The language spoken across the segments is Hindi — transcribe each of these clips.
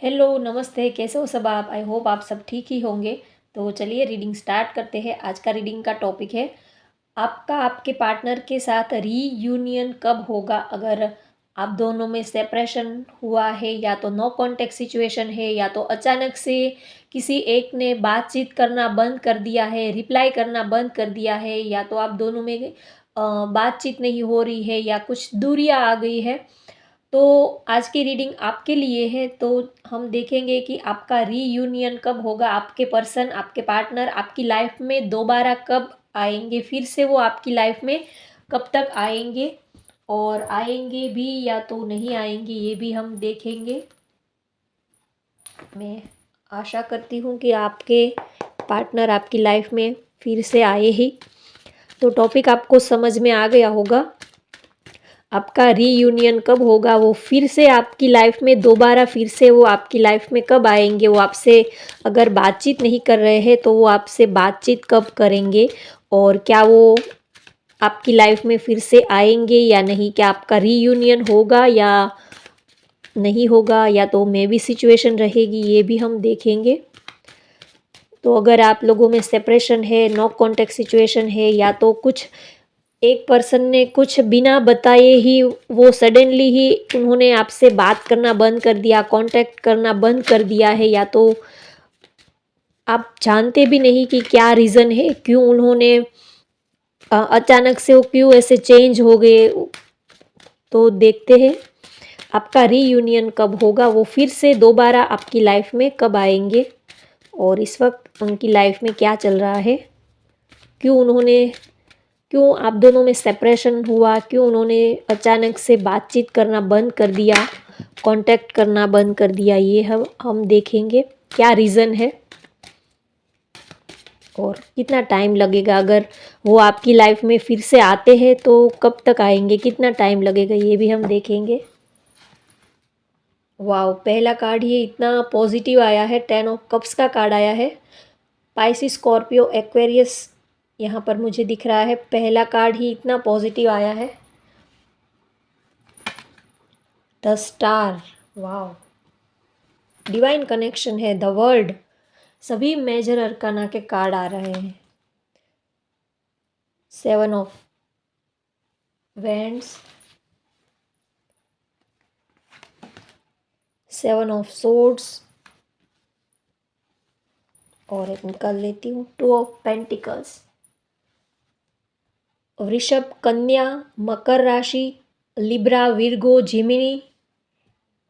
हेलो, नमस्ते, कैसे हो सब आप? आई होप आप सब ठीक ही होंगे। तो चलिए रीडिंग स्टार्ट करते हैं। आज का रीडिंग का टॉपिक है आपका आपके पार्टनर के साथ रीयूनियन कब होगा? अगर आप दोनों में सेपरेशन हुआ है या तो नो कॉन्टेक्ट सिचुएशन है या तो अचानक से किसी एक ने बातचीत करना बंद कर दिया है, रिप्लाई करना बंद कर दिया है या तो आप दोनों में बातचीत नहीं हो रही है या कुछ दूरियां आ गई है। तो आज की रीडिंग आपके लिए है। तो हम देखेंगे कि आपका रीयूनियन कब होगा, आपके पर्सन, आपके पार्टनर आपकी लाइफ में दोबारा कब आएंगे, फिर से वो आपकी लाइफ में कब तक आएंगे और आएंगे भी या तो नहीं आएंगे, ये भी हम देखेंगे। मैं आशा करती हूँ कि आपके पार्टनर आपकी लाइफ में फिर से आए ही। तो टॉपिक आपको समझ में आ गया होगा। आपका रीयूनियन कब होगा, वो फिर से आपकी लाइफ में दोबारा फिर से वो आपकी लाइफ में कब आएंगे, वो आपसे अगर बातचीत नहीं कर रहे हैं तो वो आपसे बातचीत कब करेंगे और क्या वो आपकी लाइफ में फिर से आएंगे या नहीं, क्या आपका रीयूनियन होगा या नहीं होगा या तो मे भी सिचुएशन रहेगी, ये भी हम देखेंगे। तो अगर आप लोगों में सेपरेशन है, नो कॉन्टेक्ट सिचुएशन है या तो कुछ एक पर्सन ने कुछ बिना बताए ही वो सडनली ही उन्होंने आपसे बात करना बंद कर दिया, कांटेक्ट करना बंद कर दिया है या तो आप जानते भी नहीं कि क्या रीज़न है, क्यों उन्होंने अचानक से वो क्यों ऐसे चेंज हो गए। तो देखते हैं आपका रीयूनियन कब होगा, वो फिर से दोबारा आपकी लाइफ में कब आएंगे और इस वक्त उनकी लाइफ में क्या चल रहा है, क्यों आप दोनों में सेपरेशन हुआ, क्यों उन्होंने अचानक से बातचीत करना बंद कर दिया, कांटेक्ट करना बंद कर दिया, ये हम देखेंगे क्या रीज़न है और कितना टाइम लगेगा। अगर वो आपकी लाइफ में फिर से आते हैं तो कब तक आएंगे, कितना टाइम लगेगा, ये भी हम देखेंगे। वाओ, पहला कार्ड ही इतना पॉजिटिव आया है। 10 ऑफ कप्स का कार्ड आया है। पाइसिस, स्कॉर्पियो, एक्वेरियस यहाँ पर मुझे दिख रहा है। पहला कार्ड ही इतना पॉजिटिव आया है। The star, wow, divine connection है। द वर्ल्ड, सभी मेजर अरकाना के कार्ड आ रहे हैं। 7 ऑफ वैंड्स, 7 ऑफ सोर्ड्स और एक निकाल लेती हूँ 2 ऑफ पेंटिकल्स। वृषभ, कन्या, मकर राशि, लिब्रा, विर्गो, जिमिनी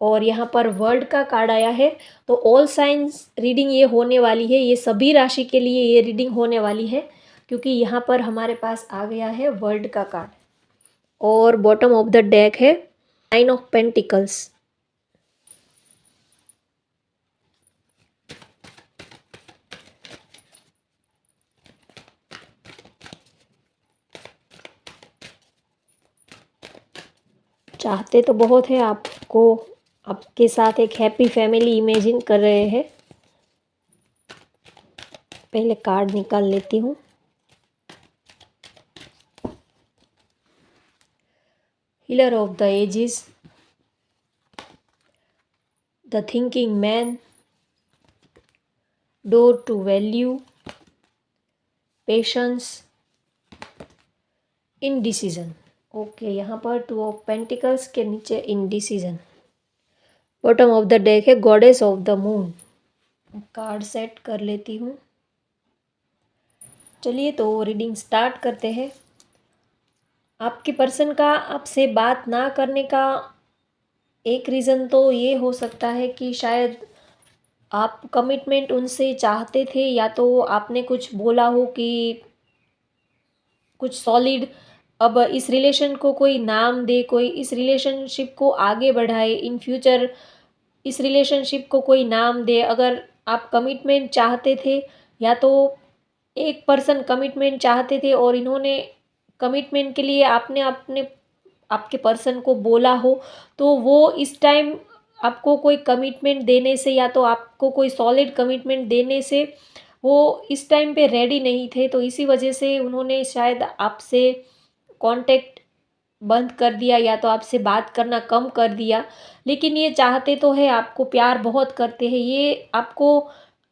और यहाँ पर वर्ल्ड का कार्ड आया है। तो ऑल साइंस रीडिंग ये होने वाली है, ये सभी राशि के लिए ये रीडिंग होने वाली है क्योंकि यहाँ पर हमारे पास आ गया है वर्ल्ड का कार्ड और बॉटम ऑफ द डेक है 9 ऑफ पेंटिकल्स। चाहते तो बहुत है आपको, आपके साथ एक हैप्पी फैमिली इमेजिन कर रहे हैं। पहले कार्ड निकाल लेती हूँ। Healer of the ages, the thinking man, door to value, patience, indecision. Okay, यहाँ पर 2 ऑफ पेंटिकल्स के नीचे indecision. Bottom of the deck है goddess of the moon. Card set कर लेती हूँ। चलिए तो रीडिंग स्टार्ट करते हैं। आपके पर्सन का आपसे बात ना करने का एक रीज़न तो ये हो सकता है कि शायद आप कमिटमेंट उनसे चाहते थे या तो आपने कुछ बोला हो कि कुछ सॉलिड, अब इस रिलेशन को कोई नाम दे, कोई इस रिलेशनशिप को आगे बढ़ाए, इन फ्यूचर इस रिलेशनशिप को कोई नाम दे। अगर आप कमिटमेंट चाहते थे या तो एक पर्सन कमिटमेंट चाहते थे और इन्होंने कमिटमेंट के लिए आपने अपने आपके पर्सन को बोला हो तो वो इस टाइम आपको कोई कमिटमेंट देने से या तो आपको कोई सॉलिड कमिटमेंट देने से वो इस टाइम पे रेडी नहीं थे, तो इसी वजह से उन्होंने शायद आपसे कांटेक्ट बंद कर दिया या तो आपसे बात करना कम कर दिया, लेकिन ये चाहते तो है आपको, प्यार बहुत करते हैं, ये आपको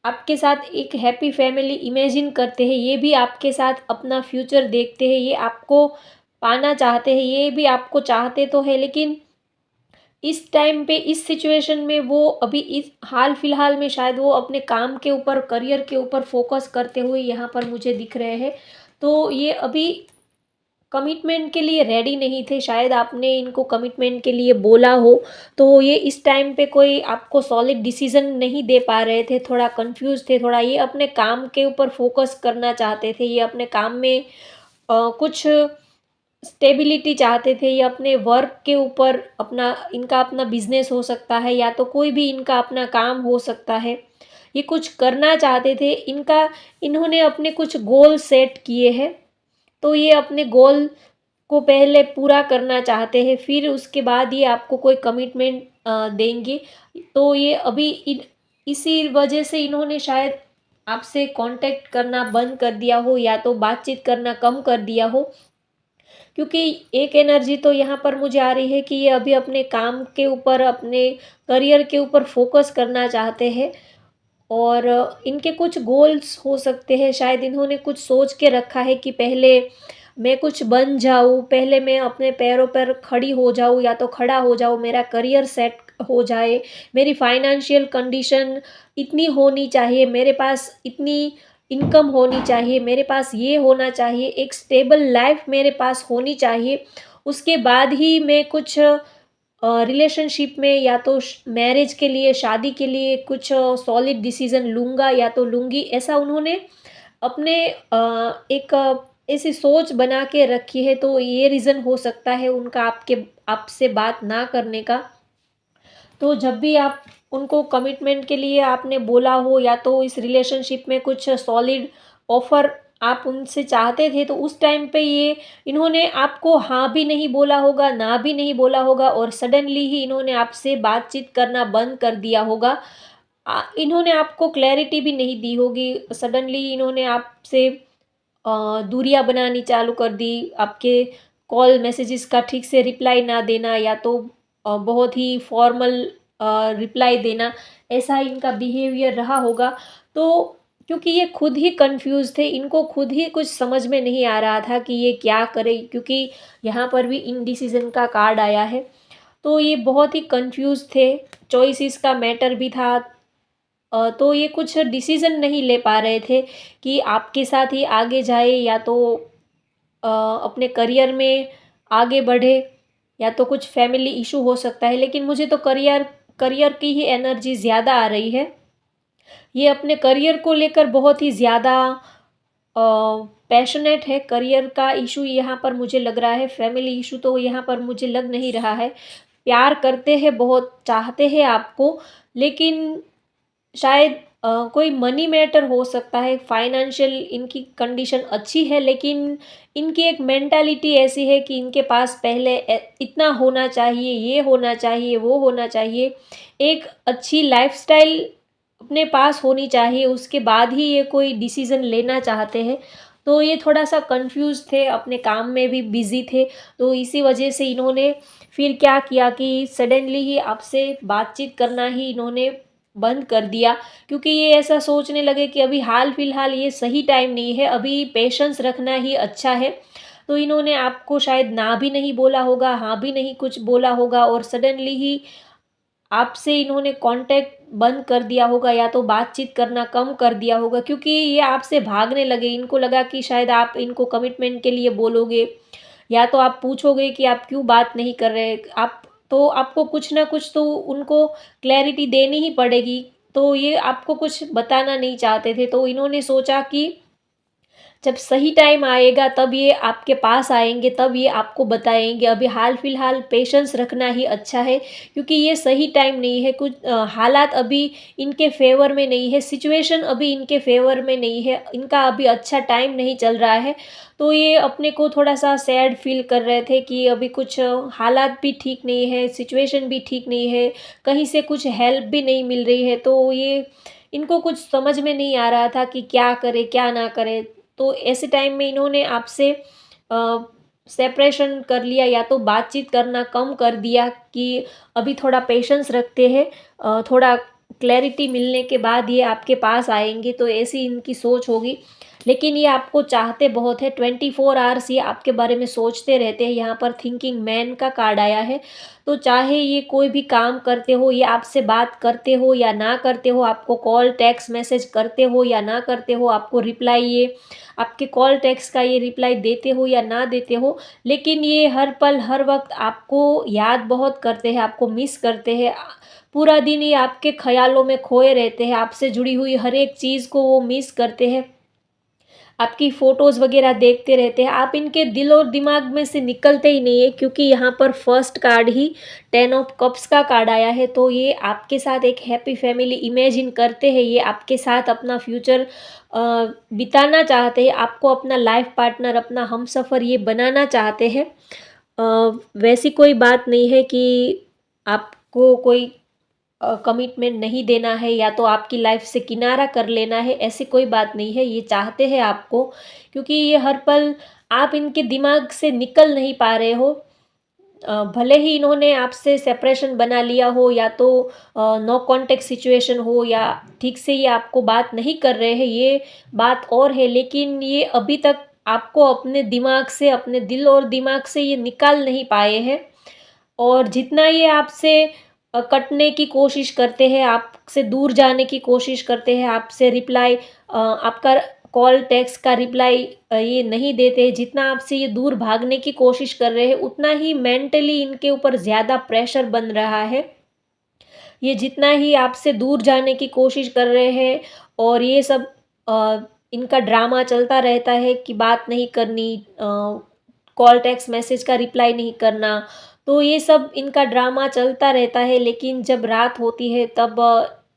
आपके साथ एक हैप्पी फैमिली इमेजिन करते हैं, ये भी आपके साथ अपना फ्यूचर देखते हैं, ये आपको पाना चाहते हैं, ये भी आपको चाहते तो है, लेकिन इस टाइम पे इस सिचुएशन में वो अभी इस हाल फिलहाल में शायद वो अपने काम के ऊपर, करियर के ऊपर फोकस करते हुए यहाँ पर मुझे दिख रहे हैं। तो ये अभी कमिटमेंट के लिए रेडी नहीं थे, शायद आपने इनको कमिटमेंट के लिए बोला हो, तो ये इस टाइम पे कोई आपको सॉलिड डिसीजन नहीं दे पा रहे थे, थोड़ा कंफ्यूज थे, थोड़ा ये अपने काम के ऊपर फोकस करना चाहते थे, ये अपने काम में कुछ स्टेबिलिटी चाहते थे, ये अपने वर्क के ऊपर अपना, इनका अपना बिजनेस हो सकता है या तो कोई भी इनका अपना काम हो सकता है, ये कुछ करना चाहते थे, इनका इन्होंने अपने कुछ गोल सेट किए हैं, तो ये अपने गोल को पहले पूरा करना चाहते हैं, फिर उसके बाद ये आपको कोई कमिटमेंट देंगे। तो ये अभी इसी वजह से इन्होंने शायद आपसे कांटेक्ट करना बंद कर दिया हो या तो बातचीत करना कम कर दिया हो, क्योंकि एक एनर्जी तो यहाँ पर मुझे आ रही है कि ये अभी अपने काम के ऊपर, अपने करियर के ऊपर फोकस करना चाहते हैं, और इनके कुछ गोल्स हो सकते हैं, शायद इन्होंने कुछ सोच के रखा है कि पहले मैं कुछ बन जाऊँ, पहले मैं अपने पैरों पर खड़ी हो जाऊँ या तो खड़ा हो जाऊँ, मेरा करियर सेट हो जाए, मेरी फाइनेंशियल कंडीशन इतनी होनी चाहिए, मेरे पास इतनी इनकम होनी चाहिए, मेरे पास ये होना चाहिए, एक स्टेबल लाइफ मेरे पास होनी चाहिए, उसके बाद ही मैं कुछ रिलेशनशिप में या तो मैरिज के लिए, शादी के लिए कुछ सॉलिड डिसीजन लूँगा या तो लूँगी, ऐसा उन्होंने अपने एक ऐसी सोच बना के रखी है। तो ये रीज़न हो सकता है उनका आपसे बात ना करने का। तो जब भी आप उनको कमिटमेंट के लिए आपने बोला हो या तो इस रिलेशनशिप में कुछ सॉलिड ऑफर आप उनसे चाहते थे, तो उस टाइम पे ये इन्होंने आपको हाँ भी नहीं बोला होगा, ना भी नहीं बोला होगा, और सडनली ही इन्होंने आपसे बातचीत करना बंद कर दिया होगा। इन्होंने आपको क्लैरिटी भी नहीं दी होगी, सडनली इन्होंने आपसे दूरियां बनानी चालू कर दी, आपके कॉल मैसेजेस का ठीक से रिप्लाई ना देना या तो बहुत ही फॉर्मल रिप्लाई देना, ऐसा इनका बिहेवियर रहा होगा। तो क्योंकि ये खुद ही कंफ्यूज थे, इनको खुद ही कुछ समझ में नहीं आ रहा था कि ये क्या करें, क्योंकि यहाँ पर भी इनडिसीजन का कार्ड आया है, तो ये बहुत ही कंफ्यूज थे, चॉइसेस का मैटर भी था। तो ये कुछ डिसीज़न नहीं ले पा रहे थे कि आपके साथ ही आगे जाए या तो अपने करियर में आगे बढ़े, या तो कुछ फैमिली इशू हो सकता है, लेकिन मुझे तो करियर करियर की ही एनर्जी ज़्यादा आ रही है। ये अपने करियर को लेकर बहुत ही ज़्यादा पैशनेट है, करियर का इशू यहाँ पर मुझे लग रहा है, फैमिली इशू तो यहाँ पर मुझे लग नहीं रहा है। प्यार करते हैं, बहुत चाहते हैं आपको, लेकिन शायद कोई मनी मैटर हो सकता है, फाइनेंशियल इनकी कंडीशन अच्छी है, लेकिन इनकी एक मेंटालिटी ऐसी है कि इनके पास पहले इतना होना चाहिए, ये होना चाहिए, वो होना चाहिए, एक अच्छी लाइफस्टाइल अपने पास होनी चाहिए, उसके बाद ही ये कोई डिसीज़न लेना चाहते हैं। तो ये थोड़ा सा कंफ्यूज थे, अपने काम में भी बिज़ी थे, तो इसी वजह से इन्होंने फिर क्या किया कि सडनली ही आपसे बातचीत करना ही इन्होंने बंद कर दिया, क्योंकि ये ऐसा सोचने लगे कि अभी हाल फिलहाल ये सही टाइम नहीं है, अभी पेशेंस रखना ही अच्छा है। तो इन्होंने आपको शायद ना भी नहीं बोला होगा, हाँ भी नहीं कुछ बोला होगा, और सडनली ही आपसे इन्होंने कांटेक्ट बंद कर दिया होगा या तो बातचीत करना कम कर दिया होगा, क्योंकि ये आपसे भागने लगे, इनको लगा कि शायद आप इनको कमिटमेंट के लिए बोलोगे या तो आप पूछोगे कि आप क्यों बात नहीं कर रहे, आप तो आपको कुछ ना कुछ तो उनको क्लैरिटी देनी ही पड़ेगी, तो ये आपको कुछ बताना नहीं चाहते थे, तो इन्होंने सोचा कि जब सही टाइम आएगा तब ये आपके पास आएँगे, तब ये आपको बताएँगे। अभी हाल फिलहाल पेशेंस रखना ही अच्छा है, क्योंकि ये सही टाइम नहीं है, कुछ हालात अभी इनके फ़ेवर में नहीं है, सिचुएशन अभी इनके फ़ेवर में नहीं है, इनका अभी अच्छा टाइम नहीं चल रहा है। तो ये अपने को थोड़ा-सा सैड फ़ील कर रहे थे कि अभी कुछ हालात भी ठीक नहीं है, सिचुएशन भी ठीक नहीं है, कहीं से कुछ हेल्प भी नहीं मिल रही है, तो ये इनको कुछ समझ में नहीं आ रहा था कि क्या करें, क्या ना करें। तो ऐसे टाइम में इन्होंने आपसे सेपरेशन कर लिया या तो बातचीत करना कम कर दिया कि अभी थोड़ा पेशेंस रखते हैं, थोड़ा क्लैरिटी मिलने के बाद ये आपके पास आएंगे, तो ऐसी इनकी सोच होगी। लेकिन ये आपको चाहते बहुत है, 24 आवर्स ये आपके बारे में सोचते रहते हैं। यहाँ पर थिंकिंग मैन का कार्ड आया है, तो चाहे ये कोई भी काम करते हो, ये आपसे बात करते हो या ना करते हो, आपको कॉल टेक्स्ट मैसेज करते हो या ना करते हो, आपको रिप्लाई ये आपके कॉल टेक्स्ट का ये रिप्लाई देते हो या ना देते हो, लेकिन ये हर पल हर वक्त आपको याद बहुत करते हैं, आपको मिस करते हैं। पूरा दिन ये आपके ख्यालों में खोए रहते हैं, आपसे जुड़ी हुई हर एक चीज़ को वो मिस करते हैं, आपकी फ़ोटोज़ वगैरह देखते रहते हैं। आप इनके दिल और दिमाग में से निकलते ही नहीं है, क्योंकि यहाँ पर first card he 10 of cups का कार्ड आया है। तो ये आपके साथ एक हैप्पी फैमिली इमेजिन करते हैं, ये आपके साथ अपना फ्यूचर बिताना चाहते हैं, आपको अपना लाइफ पार्टनर, अपना हमसफ़र ये बनाना चाहते हैं। वैसी कोई बात नहीं है कि आपको कोई कमिटमेंट नहीं देना है या तो आपकी लाइफ से किनारा कर लेना है, ऐसी कोई बात नहीं है। ये चाहते हैं आपको, क्योंकि ये हर पल आप इनके दिमाग से निकल नहीं पा रहे हो। भले ही इन्होंने आपसे सेपरेशन बना लिया हो या तो नो कांटेक्ट सिचुएशन हो या ठीक से ये आपको बात नहीं कर रहे हैं, ये बात और है, लेकिन ये अभी तक आपको अपने दिमाग से, अपने दिल और दिमाग से ये निकाल नहीं पाए हैं। और जितना ये आपसे कटने की कोशिश करते हैं, आपसे दूर जाने की कोशिश करते हैं, आपसे रिप्लाई आपका कॉल टेक्स्ट का रिप्लाई ये नहीं देते, जितना आपसे ये दूर भागने की कोशिश कर रहे हैं, उतना ही मेंटली इनके ऊपर ज़्यादा प्रेशर बन रहा है। ये जितना ही आपसे दूर जाने की कोशिश कर रहे हैं और ये सब इनका ड्रामा चलता रहता है कि बात नहीं करनी, कॉल टेक्स्ट मैसेज का रिप्लाई नहीं करना, तो ये सब इनका ड्रामा चलता रहता है। लेकिन जब रात होती है तब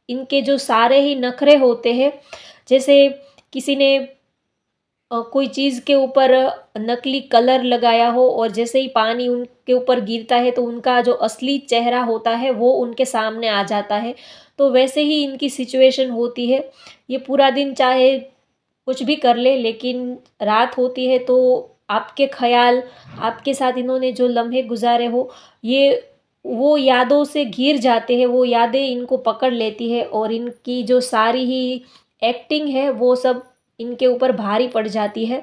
इनके जो सारे ही नखरे होते हैं, जैसे किसी ने कोई चीज़ के ऊपर नकली कलर लगाया हो और जैसे ही पानी उनके ऊपर गिरता है तो उनका जो असली चेहरा होता है वो उनके सामने आ जाता है। तो वैसे ही इनकी सिचुएशन होती है। ये पूरा दिन चाहे कुछ भी कर ले, लेकिन रात होती है तो आपके ख़्याल, आपके साथ इन्होंने जो लम्हे गुज़ारे हो, ये वो यादों से घिर जाते हैं, वो यादें इनको पकड़ लेती है और इनकी जो सारी ही एक्टिंग है वो सब इनके ऊपर भारी पड़ जाती है।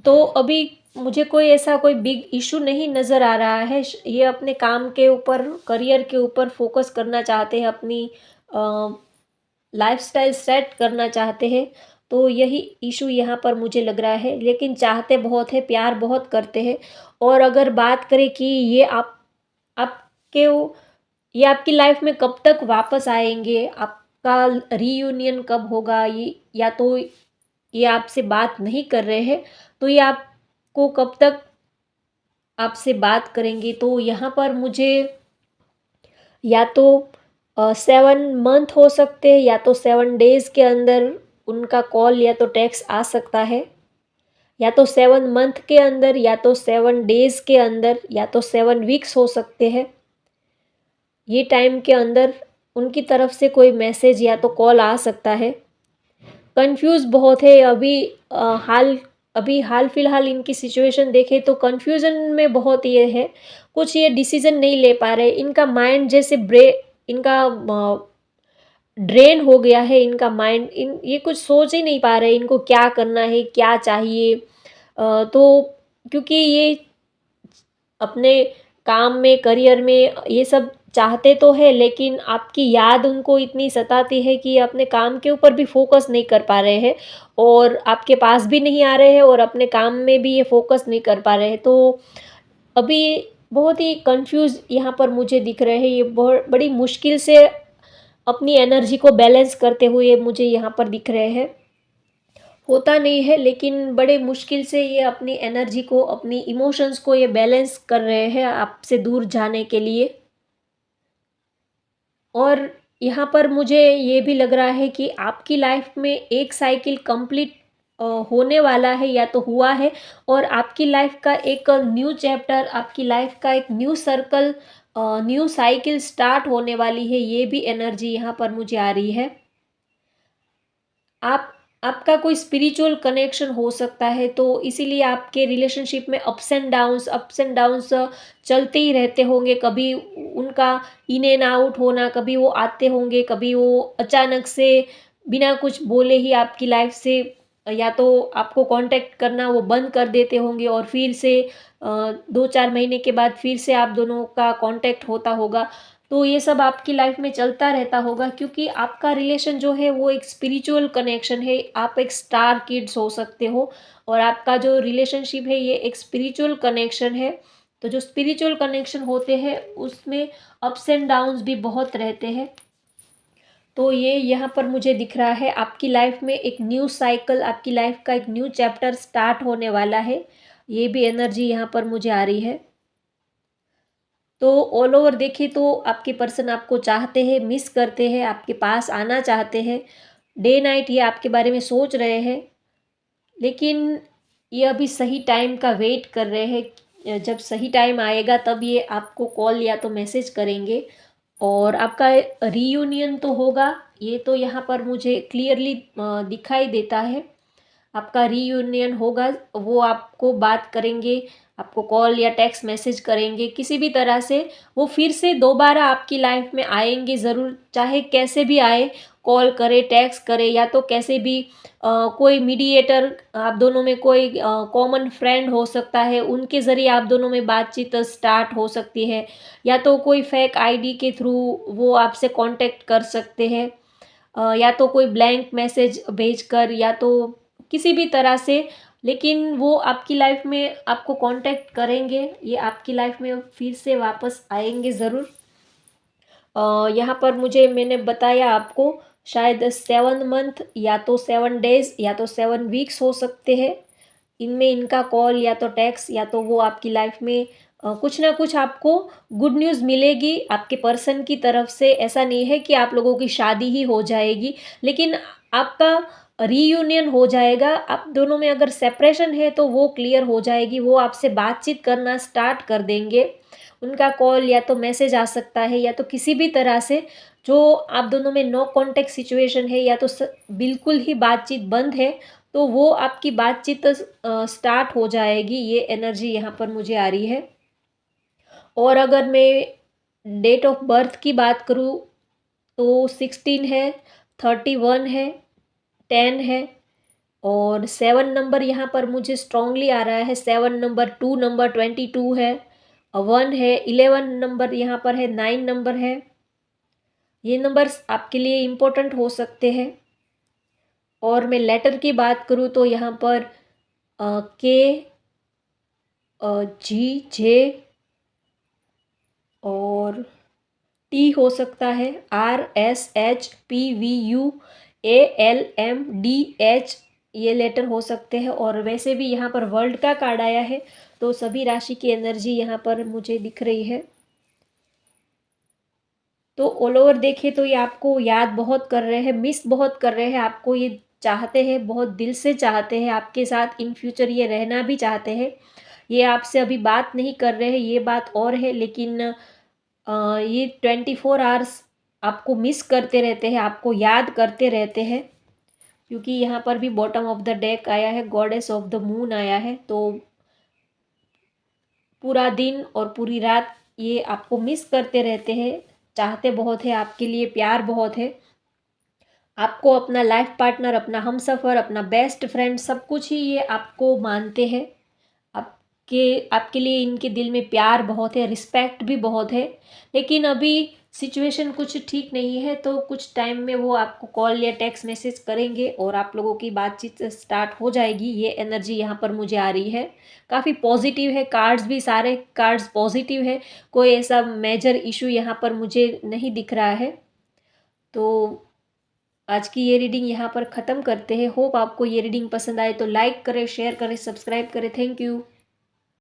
तो अभी मुझे कोई ऐसा कोई बिग इशू नहीं नज़र आ रहा है। ये अपने काम के ऊपर, करियर के ऊपर फोकस करना चाहते हैं, अपनी लाइफ़स्टाइल सेट करना चाहते हैं। तो यही इशू यहाँ पर मुझे लग रहा है, लेकिन चाहते बहुत है, प्यार बहुत करते हैं। और अगर बात करें कि ये आपके ये आपकी लाइफ में कब तक वापस आएँगे, आपका रीयूनियन कब होगा, ये या तो ये आपसे बात नहीं कर रहे हैं, तो ये आपको कब तक आपसे बात करेंगे? तो यहाँ पर मुझे या तो 7 मंथ हो सकते हैं या तो 7 डेज़ के अंदर उनका कॉल या तो टेक्स्ट आ सकता है, या तो 7 मंथ के अंदर या तो 7 डेज़ के अंदर या तो 7 वीक्स हो सकते हैं। ये टाइम के अंदर उनकी तरफ से कोई मैसेज या तो कॉल आ सकता है। कन्फ्यूज़ बहुत है अभी, अभी हाल फिलहाल इनकी सिचुएशन देखें तो कन्फ्यूज़न में बहुत ये है, कुछ ये डिसीज़न नहीं ले पा रहे। इनका माइंड जैसे इनका ड्रेन हो गया है, इनका माइंड, ये कुछ सोच ही नहीं पा रहे इनको क्या करना है, क्या चाहिए। तो क्योंकि ये अपने काम में, करियर में ये सब चाहते तो है, लेकिन आपकी याद उनको इतनी सताती है कि ये अपने काम के ऊपर भी फ़ोकस नहीं कर पा रहे हैं और आपके पास भी नहीं आ रहे हैं और अपने काम में भी ये फ़ोकस नहीं कर पा रहे हैं। तो अभी बहुत ही कन्फ्यूज़ यहाँ पर मुझे दिख रहे हैं। ये बहुत बड़ी मुश्किल से अपनी एनर्जी को बैलेंस करते हुए मुझे यहाँ पर दिख रहे हैं। होता नहीं है, लेकिन बड़े मुश्किल से ये अपनी एनर्जी को, अपनी इमोशंस को ये बैलेंस कर रहे हैं आपसे दूर जाने के लिए। और यहाँ पर मुझे ये भी लग रहा है कि आपकी लाइफ में एक साइकिल कंप्लीट होने वाला है या तो हुआ है, और आपकी लाइफ का एक न्यू चैप्टर, आपकी लाइफ का एक new circle, new cycle start होने वाली है। ये भी एनर्जी यहाँ पर मुझे आ रही है। आप आपका कोई स्पिरिचुअल कनेक्शन हो सकता है, तो इसीलिए आपके रिलेशनशिप में अप्स एंड डाउन्स चलते ही रहते होंगे। कभी उनका इन एंड आउट होना, कभी वो आते होंगे, कभी वो अचानक से बिना कुछ बोले ही आपकी लाइफ से या तो आपको कांटेक्ट करना वो बंद कर देते होंगे और फिर से 2-4 महीने के बाद फिर से आप दोनों का कांटेक्ट होता होगा। तो ये सब आपकी लाइफ में चलता रहता होगा, क्योंकि आपका रिलेशन जो है वो एक स्पिरिचुअल कनेक्शन है। आप एक स्टार किड्स हो सकते हो और आपका जो रिलेशनशिप है ये एक स्पिरिचुअल कनेक्शन है। तो जो स्पिरिचुअल कनेक्शन होते हैं उसमें अप्स एंड डाउन्स भी बहुत रहते हैं। तो ये यहाँ पर मुझे दिख रहा है आपकी लाइफ में एक न्यू साइकिल, आपकी लाइफ का एक न्यू चैप्टर स्टार्ट होने वाला है। ये भी एनर्जी यहाँ पर मुझे आ रही है। तो ऑल ओवर देखें तो आपके पर्सन आपको चाहते हैं, मिस करते हैं, आपके पास आना चाहते हैं। डे नाइट ये आपके बारे में सोच रहे हैं, लेकिन ये अभी सही टाइम का वेट कर रहे हैं। जब सही टाइम आएगा तब ये आपको कॉल या तो मैसेज करेंगे और आपका रीयूनियन तो होगा। ये तो यहाँ पर मुझे क्लियरली दिखाई देता है। आपका रीयूनियन होगा, वो आपको बात करेंगे, आपको कॉल या टेक्स्ट मैसेज करेंगे, किसी भी तरह से वो फिर से दोबारा आपकी लाइफ में आएंगे ज़रूर, चाहे कैसे भी आए। कॉल करे, टेक्स्ट करे या तो कैसे भी कोई मीडिएटर, आप दोनों में कोई कॉमन फ्रेंड हो सकता है, उनके ज़रिए आप दोनों में बातचीत स्टार्ट हो सकती है, या तो कोई फेक आईडी के थ्रू वो आपसे कांटेक्ट कर सकते हैं, या तो कोई ब्लैंक मैसेज भेजकर, या तो किसी भी तरह से। लेकिन वो आपकी लाइफ में आपको कांटेक्ट करेंगे, ये आपकी लाइफ में फिर से वापस आएंगे ज़रूर। यहाँ पर मुझे मैंने बताया आपको शायद 7 मंथ या तो 7 डेज या तो 7 वीक्स हो सकते हैं। इनमें इनका कॉल या तो टेक्स्ट या तो वो आपकी लाइफ में कुछ ना कुछ आपको गुड न्यूज़ मिलेगी आपके पर्सन की तरफ से। ऐसा नहीं है कि आप लोगों की शादी ही हो जाएगी, लेकिन आपका रीयूनियन हो जाएगा। आप दोनों में अगर सेपरेशन है तो वो क्लियर हो जाएगी, वो आपसे बातचीत करना स्टार्ट कर देंगे। उनका कॉल या तो मैसेज आ सकता है या तो किसी भी तरह से, जो आप दोनों में नो कॉन्टेक्ट सिचुएशन है या तो बिल्कुल ही बातचीत बंद है, तो वो आपकी बातचीत स्टार्ट हो जाएगी। ये एनर्जी यहाँ पर मुझे आ रही है। और अगर मैं डेट ऑफ बर्थ की बात करूँ तो 16 है, 31 है, 10 है और 7 नंबर यहाँ पर मुझे स्ट्रांगली आ रहा है। 7 नंबर, 2 नंबर, 22 है, 1 है, 11 नंबर यहाँ पर है, 9 नंबर है। ये नंबर्स आपके लिए इम्पोर्टेंट हो सकते हैं। और मैं लेटर की बात करूँ तो यहाँ पर के, जी, जे और टी हो सकता है, RSHPVUALMDH ये लेटर हो सकते हैं। और वैसे भी यहाँ पर वर्ल्ड का कार्ड आया है, तो सभी राशि की एनर्जी यहाँ पर मुझे दिख रही है। तो ऑल ओवर देखें तो ये आपको याद बहुत कर रहे हैं, मिस बहुत कर रहे हैं आपको, ये चाहते हैं, बहुत दिल से चाहते हैं आपके साथ इन फ्यूचर ये रहना भी चाहते हैं। ये आपसे अभी बात नहीं कर रहे हैं, ये बात और है, लेकिन ये 24 आवर्स आपको मिस करते रहते हैं, आपको याद करते रहते हैं। क्योंकि यहाँ पर भी बॉटम ऑफ द डेक आया है, गॉडेस ऑफ द मून आया है, तो पूरा दिन और पूरी रात ये आपको मिस करते रहते हैं, चाहते बहुत है आपके लिए, प्यार बहुत है आपको। अपना लाइफ पार्टनर, अपना हमसफ़र, अपना बेस्ट फ्रेंड, सब कुछ ही ये आपको मानते हैं। आपके लिए इनके दिल में प्यार बहुत है, रिस्पेक्ट भी बहुत है। लेकिन अभी सिचुएशन कुछ ठीक नहीं है, तो कुछ टाइम में वो आपको कॉल या टेक्स्ट मैसेज करेंगे और आप लोगों की बातचीत स्टार्ट हो जाएगी। ये एनर्जी यहाँ पर मुझे आ रही है, काफ़ी पॉजिटिव है। कार्ड्स भी, सारे कार्ड्स पॉजिटिव है, कोई ऐसा मेजर इशू यहाँ पर मुझे नहीं दिख रहा है। तो आज की ये रीडिंग यहाँ पर ख़त्म करते हैं। होप आपको ये रीडिंग पसंद आए तो लाइक करें, शेयर करें, सब्सक्राइब करें। Thank you.